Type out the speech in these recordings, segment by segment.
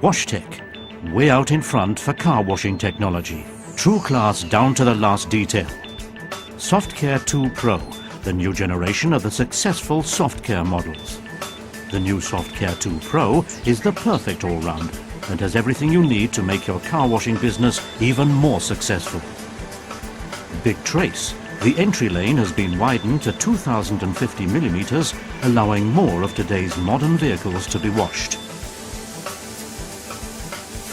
WashTec, way out in front for car washing technology. True class down to the last detail. SoftCare 2 Pro, the new generation of the successful SoftCare models. The new SoftCare 2 Pro is the perfect all-rounder and has everything you need to make your car washing business even more successful. Big trace. The entry lane has been widened to 2050 millimeters, allowing more of today's modern vehicles to be washed.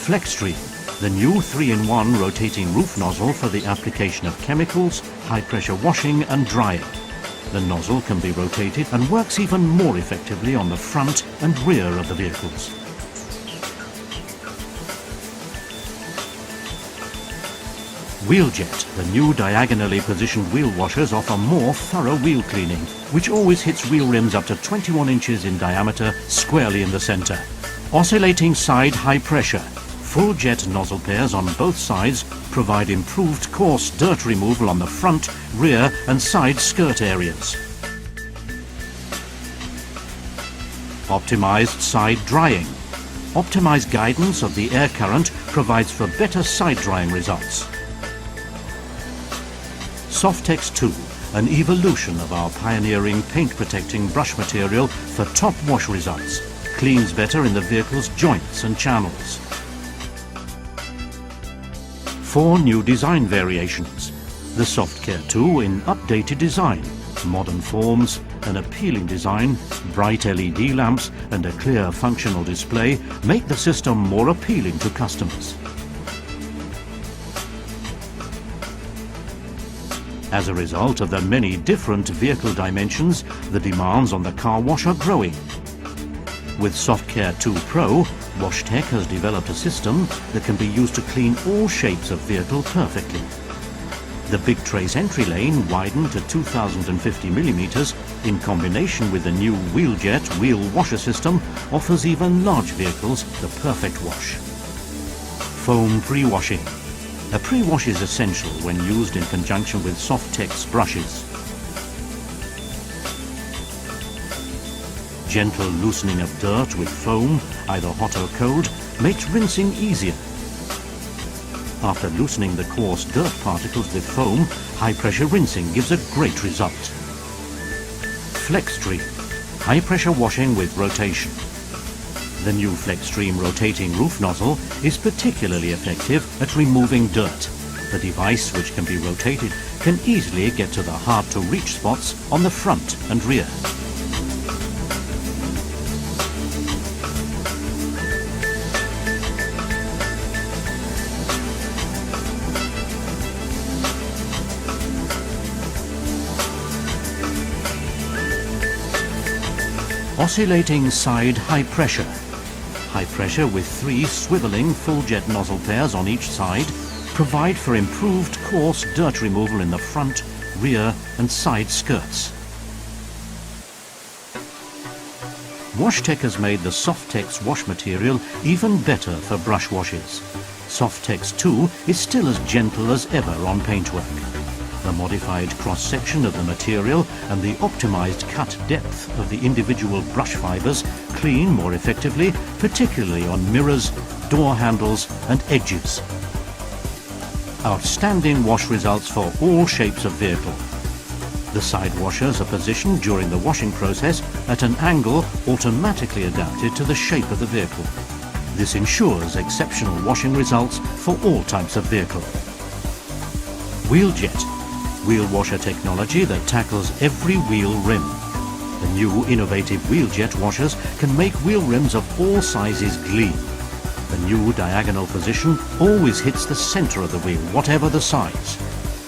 FlexStream, the new 3-in-1 rotating roof nozzle for the application of chemicals, high-pressure washing and drying. The nozzle can be rotated and works even more effectively on the front and rear of the vehicles. Wheeljet, the new diagonally positioned wheel washers offer more thorough wheel cleaning, which always hits wheel rims up to 21 inches in diameter squarely in the center. Oscillating side high pressure. Full jet nozzle pairs on both sides provide improved coarse dirt removal on the front, rear and side skirt areas. Optimized side drying. Optimized guidance of the air current provides for better side drying results. SoftCare 2, an evolution of our pioneering paint-protecting brush material for top wash results. Cleans better in the vehicle's joints and channels. 4 new design variations. The SoftCare 2 in updated design, modern forms, an appealing design, bright LED lamps and a clear functional display make the system more appealing to customers. As a result of the many different vehicle dimensions, the demands on the car wash are growing. With SoftCare 2 Pro, WashTec has developed a system that can be used to clean all shapes of vehicle perfectly. The big trace entry lane widened to 2050 millimeters in combination with the new Wheeljet wheel washer system offers even large vehicles the perfect wash. Foam pre-washing. A pre-wash is essential when used in conjunction with SoftTec's brushes. Gentle loosening of dirt with foam, either hot or cold, makes rinsing easier. After loosening the coarse dirt particles with foam, high-pressure rinsing gives a great result. FlexStream, high-pressure washing with rotation. The new FlexStream rotating roof nozzle is particularly effective at removing dirt. The device, which can be rotated, can easily get to the hard-to-reach spots on the front and rear. Oscillating side high pressure. High pressure with 3 swiveling full jet nozzle pairs on each side provide for improved coarse dirt removal in the front, rear and side skirts. WashTec has made the SoftCare's wash material even better for brush washes. SoftCare 2 is still as gentle as ever on paintwork. The modified cross-section of the material and the optimized cut depth of the individual brush fibers clean more effectively, particularly on mirrors, door handles and edges. Outstanding wash results for all shapes of vehicle. The side washers are positioned during the washing process at an angle automatically adapted to the shape of the vehicle. This ensures exceptional washing results for all types of vehicle. Wheeljet, wheel washer technology that tackles every wheel rim. The new innovative Wheeljet washers can make wheel rims of all sizes gleam. The new diagonal position always hits the center of the wheel, whatever the size.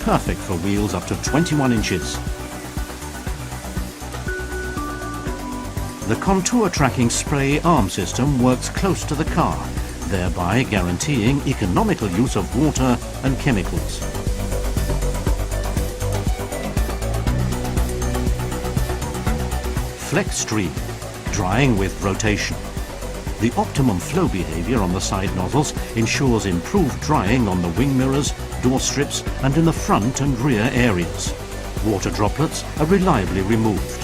Perfect for wheels up to 21 inches. The contour tracking spray arm system works close to the car, thereby guaranteeing economical use of water and chemicals. FlexStream, drying with rotation. The optimum flow behavior on the side nozzles ensures improved drying on the wing mirrors, door strips and in the front and rear areas. Water droplets are reliably removed.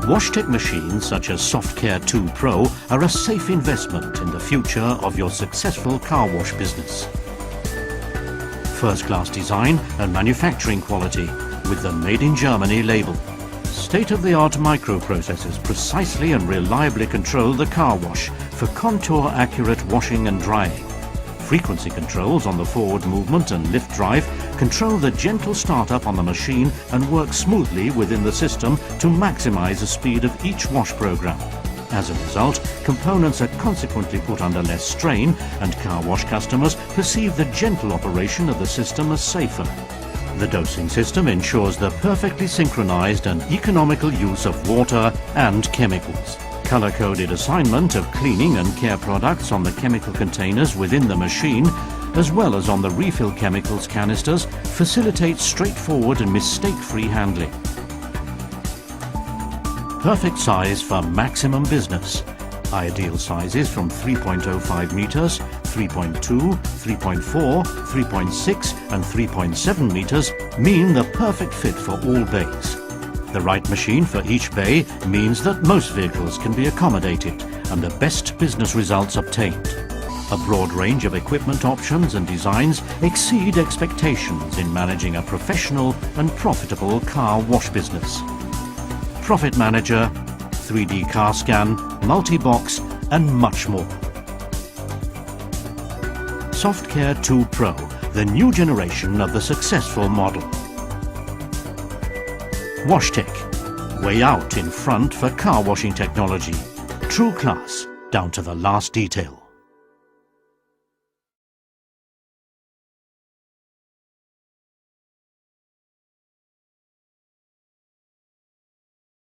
WashTec machines such as SoftCare² Pro are a safe investment in the future of your successful car wash business. First-class design and manufacturing quality with the Made in Germany label. State-of-the-art microprocessors precisely and reliably control the car wash for contour-accurate washing and drying. Frequency controls on the forward movement and lift drive control the gentle startup on the machine and work smoothly within the system to maximize the speed of each wash program. As a result, components are consequently put under less strain and car wash customers perceive the gentle operation of the system as safer. The dosing system ensures the perfectly synchronized and economical use of water and chemicals. Color-coded assignment of cleaning and care products on the chemical containers within the machine, as well as on the refill chemicals canisters, facilitates straightforward and mistake-free handling. Perfect size for maximum business. Ideal sizes from 3.05 meters, 3.2, 3.4, 3.6 and 3.7 meters mean the perfect fit for all bays. The right machine for each bay means that most vehicles can be accommodated and the best business results obtained. A broad range of equipment options and designs exceed expectations in managing a professional and profitable car wash business. Profit Manager, 3D car scan, multi-box and much more. SoftCare² Pro, the new generation of the successful model. WashTec, way out in front for car washing technology. True class, down to the last detail.